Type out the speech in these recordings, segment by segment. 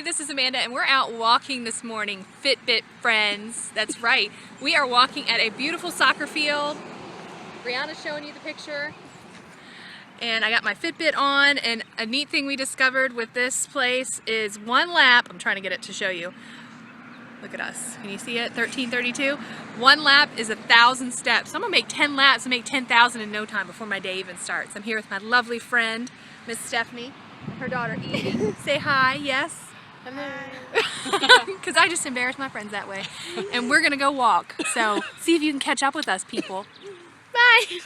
this is Amanda and we're out walking this morning, Fitbit friends. That's right. We are walking at a beautiful soccer field. Brianna's showing you the picture. And I got my Fitbit on, and a neat thing we discovered with this place is one lap, I'm trying to get it to show you. Look at us. Can you see it? 1332. One lap is 1,000 steps. I'm gonna make 10 laps and make 10,000 in no time before my day even starts. I'm here with my lovely friend, Miss Stephanie, and her daughter Evie. Say hi, yes? Hello. Because I just embarrass my friends that way. And we're gonna go walk. So see if you can catch up with us, people. Bye.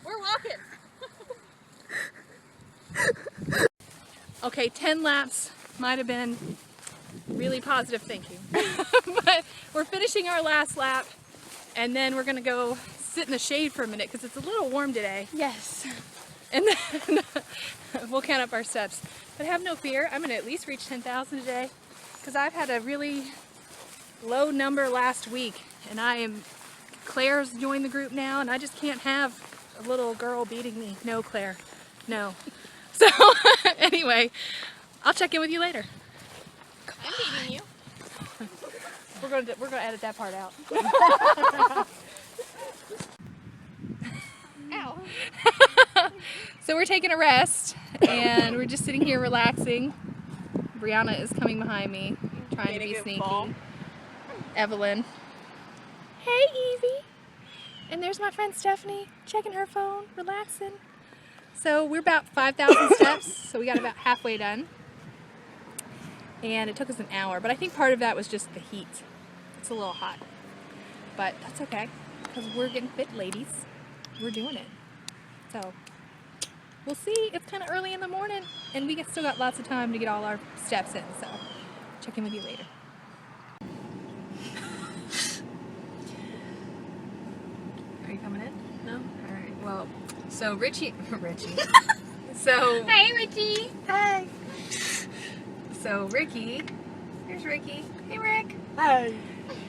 We're walking. Okay, 10 laps might have been really positive thinking. But we're finishing our last lap, and then we're gonna go sit in the shade for a minute because it's a little warm today. Yes. And then we'll count up our steps. But have no fear, I'm gonna at least reach 10,000 today because I've had a really low number last week, and Claire's joined the group now, and I just can't have a little girl beating me. No, Claire, no. So anyway, I'll check in with you later. I'm beating you. We're gonna edit that part out. Ow. So we're taking a rest, and we're just sitting here relaxing. Brianna is coming behind me, trying to be sneaky. Evelyn. Hey, Evie. And there's my friend Stephanie, checking her phone, relaxing. So we're about 5,000 steps, so we got about halfway done. And it took us an hour, but I think part of that was just the heat. It's a little hot, but that's okay, because we're getting fit, ladies. We're doing it. So we'll see. It's kind of early in the morning, and we still got lots of time to get all our steps in, so check in with you later. Are you coming in? No? Alright, well, so Richie. So. Hey, Richie. Hi. So Ricky, here's Ricky. Hey, Rick. Hi.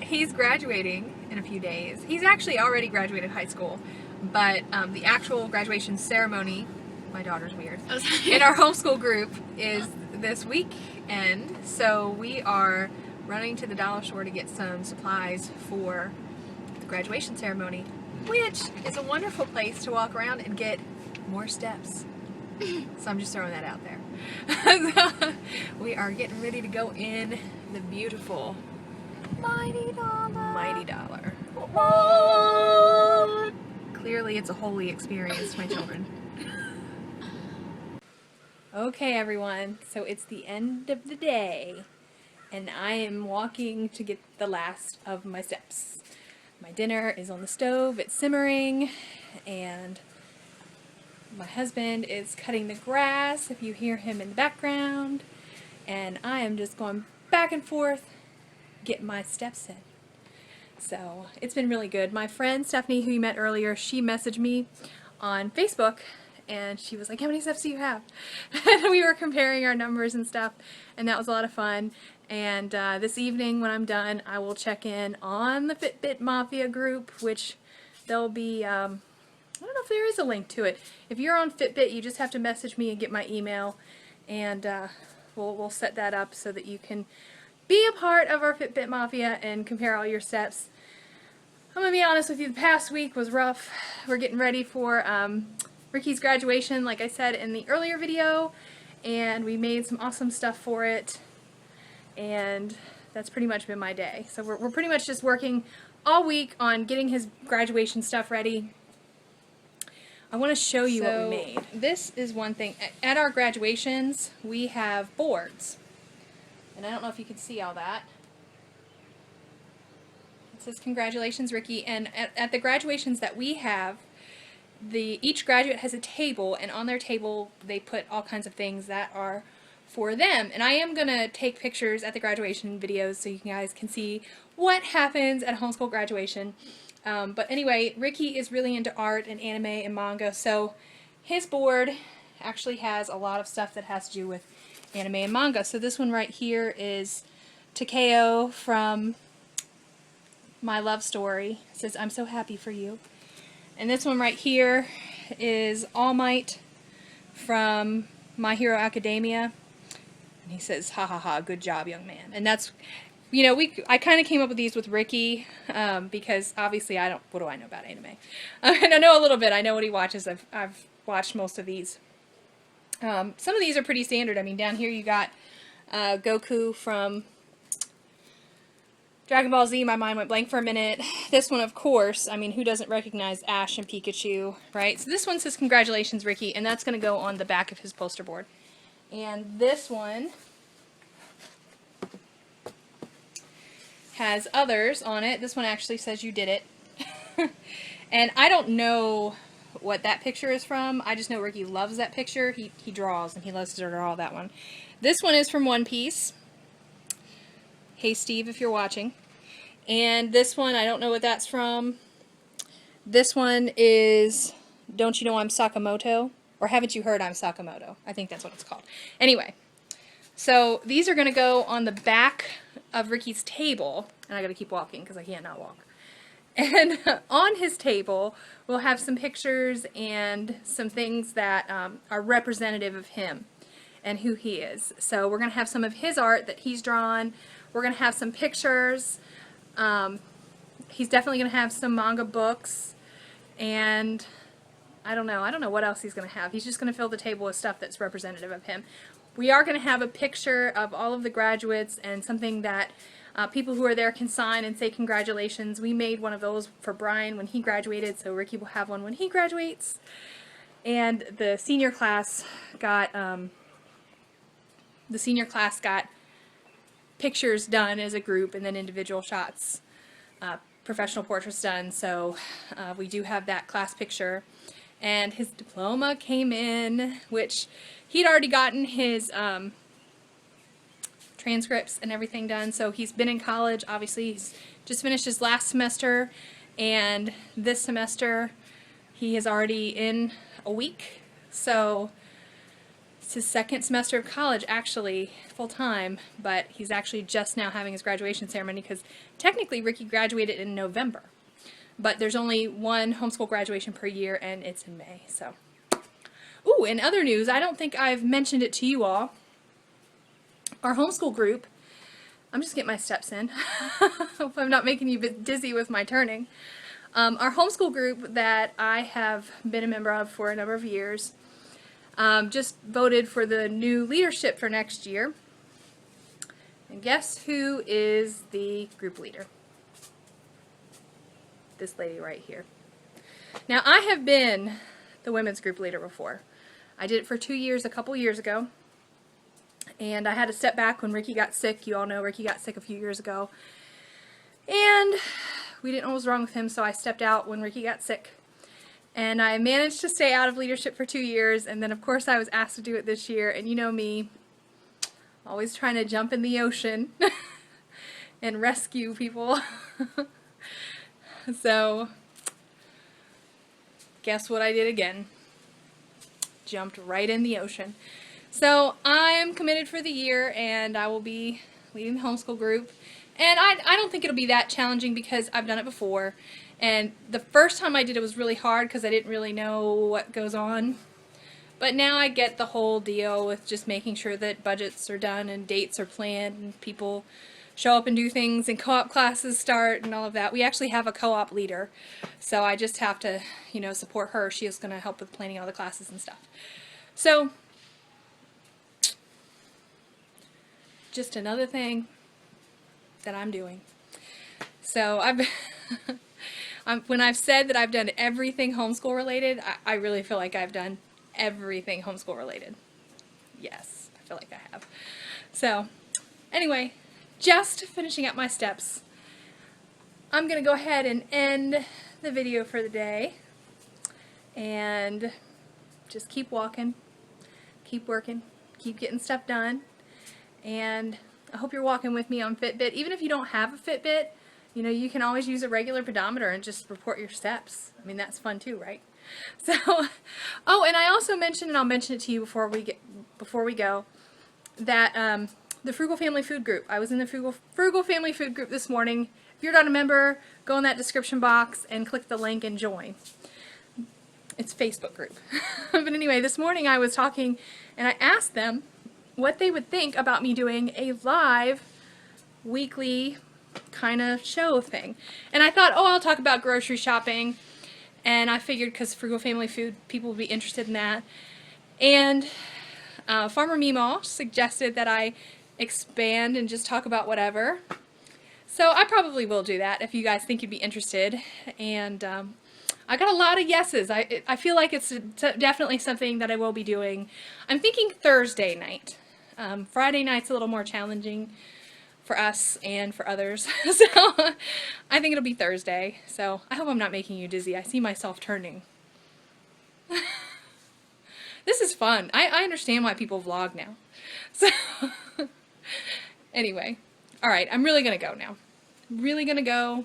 He's graduating in a few days. He's actually already graduated high school, but the actual graduation ceremony, my daughter's weird, in our homeschool group is this weekend. So we are running to the Dollar Store to get some supplies for the graduation ceremony, which is a wonderful place to walk around and get more steps. So I'm just throwing that out there. So we are getting ready to go in the beautiful Mighty Dollar. Clearly it's a holy experience, my children. Okay, everyone, so it's the end of the day, and I am walking to get the last of my steps. My dinner is on the stove, it's simmering, and my husband is cutting the grass, if you hear him in the background, and I am just going back and forth, getting my steps in. So it's been really good. My friend Stephanie, who you met earlier, she messaged me on Facebook, and she was like, how many steps do you have? And we were comparing our numbers and stuff, and that was a lot of fun. And this evening when I'm done, I will check in on the Fitbit Mafia group, which there'll be, I don't know if there is a link to it. If you're on Fitbit, you just have to message me and get my email, and we'll set that up so that you can be a part of our Fitbit Mafia and compare all your steps. I'm going to be honest with you, the past week was rough. We're getting ready for Ricky's graduation, like I said in the earlier video, and we made some awesome stuff for it, and that's pretty much been my day. So we're pretty much just working all week on getting his graduation stuff ready. I want to show you what we made. This is one thing. At our graduations, we have boards. And I don't know if you can see all that. It says, congratulations, Ricky. And at the graduations that we have, each graduate has a table, and on their table they put all kinds of things that are for them. And I am going to take pictures at the graduation videos so you guys can see what happens at a homeschool graduation. But anyway, Ricky is really into art and anime and manga, so his board actually has a lot of stuff that has to do with anime and manga. So this one right here is Takeo from My Love Story. It says, I'm so happy for you. And this one right here is All Might from My Hero Academia. And he says, ha ha ha, good job, young man. And that's, you know, I kind of came up with these with Ricky because obviously what do I know about anime? And I know a little bit. I know what he watches. I've watched most of these. Some of these are pretty standard. I mean, down here you got Goku from Dragon Ball Z. My mind went blank for a minute. This one, of course, I mean, who doesn't recognize Ash and Pikachu, right? So this one says, congratulations, Ricky, and that's going to go on the back of his poster board. And this one has others on it. This one actually says you did it. And I don't know what that picture is from. I just know Ricky loves that picture. He draws, and he loves to draw that one. This one is from One Piece. Hey, Steve, if you're watching. And this one, I don't know what that's from. This one is Don't You Know I'm Sakamoto? Or Haven't You Heard I'm Sakamoto? I think that's what it's called. Anyway, so these are going to go on the back of Ricky's table. And I got to keep walking because I can't not walk. And on his table, we'll have some pictures and some things that are representative of him and who he is. So we're going to have some of his art that he's drawn. We're going to have some pictures. He's definitely going to have some manga books. And I don't know what else he's going to have. He's just going to fill the table with stuff that's representative of him. We are going to have a picture of all of the graduates and something that people who are there can sign and say congratulations. We made one of those for Brian when he graduated, so Ricky will have one when he graduates. And the senior class got pictures done as a group and then individual shots, professional portraits done. So we do have that class picture. And his diploma came in, which he'd already gotten his transcripts and everything done. So he's been in college. Obviously, he's just finished his last semester. And this semester, he is already in a week. So it's his second semester of college, actually, full-time. But he's actually just now having his graduation ceremony because technically Ricky graduated in November. But there's only one homeschool graduation per year, and it's in May. So, ooh, in other news, I don't think I've mentioned it to you all. Our homeschool group, I'm just getting my steps in. Hope I'm not making you dizzy with my turning. Our homeschool group that I have been a member of for a number of years just voted for the new leadership for next year. And guess who is the group leader? This lady right here. Now, I have been the women's group leader before. I did it for 2 years a couple years ago. And I had to step back when Ricky got sick. You all know Ricky got sick a few years ago. And we didn't know what was wrong with him, so I stepped out when Ricky got sick. And I managed to stay out of leadership for 2 years. And then, of course, I was asked to do it this year. And you know me, always trying to jump in the ocean and rescue people. So, guess what I did again? Jumped right in the ocean. So, I am committed for the year, and I will be leading the homeschool group. And I don't think it'll be that challenging because I've done it before. And the first time I did it was really hard because I didn't really know what goes on. But now I get the whole deal with just making sure that budgets are done and dates are planned and people show up and do things and co-op classes start and all of that. We actually have a co-op leader, so I just have to, you know, support her. She is going to help with planning all the classes and stuff. So, just another thing that I'm doing. So, when I've said that I've done everything homeschool related, I really feel like I've done everything homeschool related. Yes, I feel like I have. So, anyway, just finishing up my steps. I'm going to go ahead and end the video for the day. And just keep walking, keep working, keep getting stuff done. And I hope you're walking with me on Fitbit. Even if you don't have a Fitbit, you know, you can always use a regular pedometer and just report your steps. I mean, that's fun too, right? So, oh, and I also mentioned, and I'll mention it to you before we go, that the Frugal Family Food Group. I was in the Frugal Family Food Group this morning. If you're not a member, go in that description box and click the link and join. It's a Facebook group. But anyway, this morning I was talking and I asked them what they would think about me doing a live weekly kind of show thing. And I thought, oh, I'll talk about grocery shopping. And I figured because Frugal Family Food, people would be interested in that. And Farmer Meemaw suggested that I expand and just talk about whatever. So I probably will do that if you guys think you'd be interested. And I got a lot of yeses. I feel like it's definitely something that I will be doing. I'm thinking Thursday night. Friday night's a little more challenging for us and for others. So I think it'll be Thursday. So I hope I'm not making you dizzy. I see myself turning. This is fun. I understand why people vlog now. So anyway, all right, I'm really gonna go now. Really gonna go.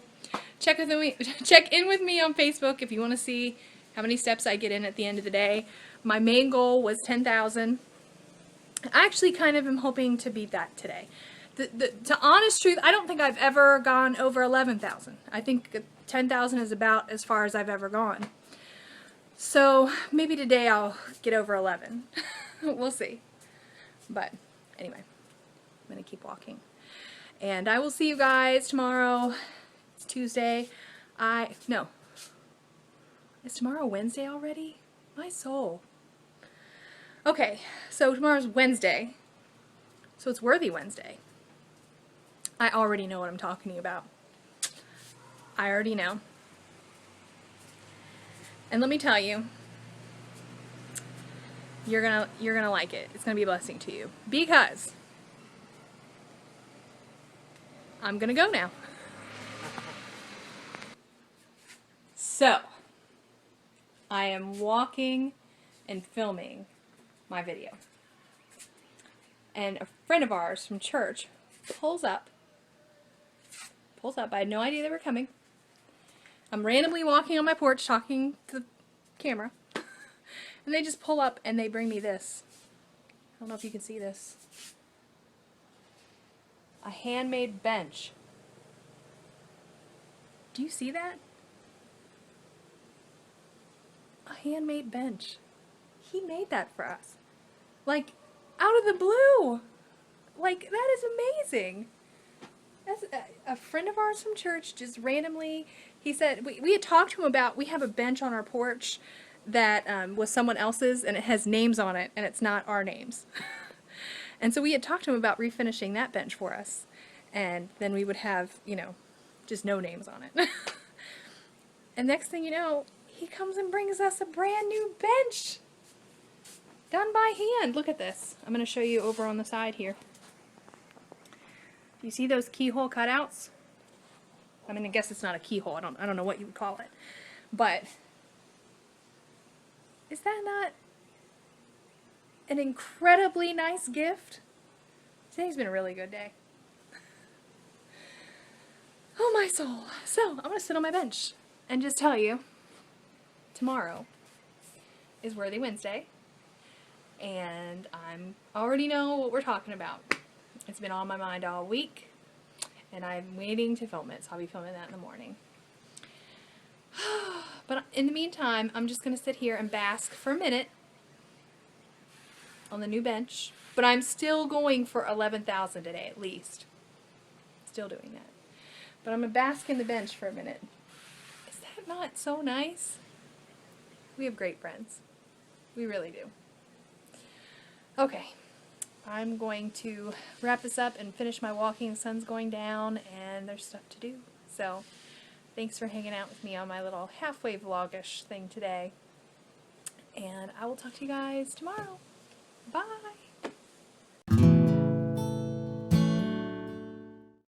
Check in with me on Facebook if you want to see how many steps I get in at the end of the day. My main goal was 10,000. I actually kind of am hoping to beat that today. To honest truth, I don't think I've ever gone over 11,000. I think 10,000 is about as far as I've ever gone. So maybe today I'll get over 11. We'll see. But anyway, I'm going to keep walking. And I will see you guys tomorrow. It's Tuesday. No. Is tomorrow Wednesday already? My soul. Okay, so tomorrow's Wednesday. So it's Worthy Wednesday. I already know what I'm talking about. I already know. And let me tell you, you're gonna like it. It's gonna be a blessing to you. Because I'm gonna go now. So, I am walking and filming my video. And a friend of ours from church pulls up. I had no idea they were coming. I'm randomly walking on my porch talking to the camera. And they just pull up and they bring me this. I don't know if you can see this. A handmade bench. Do you see that? A handmade bench. He made that for us. Like, out of the blue. Like, that is amazing. That's a friend of ours from church just randomly, he said, we had talked to him about, we have a bench on our porch that was someone else's and it has names on it and it's not our names. And so we had talked to him about refinishing that bench for us. And then we would have, you know, just no names on it. And next thing you know, he comes and brings us a brand new bench. Done by hand. Look at this. I'm going to show you over on the side here. You see those keyhole cutouts? I mean, I guess it's not a keyhole. I don't know what you would call it. But is that not an incredibly nice gift? Today's been a really good day. Oh my soul. So, I'm going to sit on my bench and just tell you, tomorrow is Worthy Wednesday. And I already know what we're talking about. It's been on my mind all week, and I'm waiting to film it, so I'll be filming that in the morning. But in the meantime, I'm just going to sit here and bask for a minute on the new bench. But I'm still going for 11,000 today, at least. Still doing that. But I'm going to bask in the bench for a minute. Is that not so nice? We have great friends. We really do. Okay. I'm going to wrap this up and finish my walking. The sun's going down and there's stuff to do. So, thanks for hanging out with me on my little halfway vlogish thing today. And I will talk to you guys tomorrow. Bye!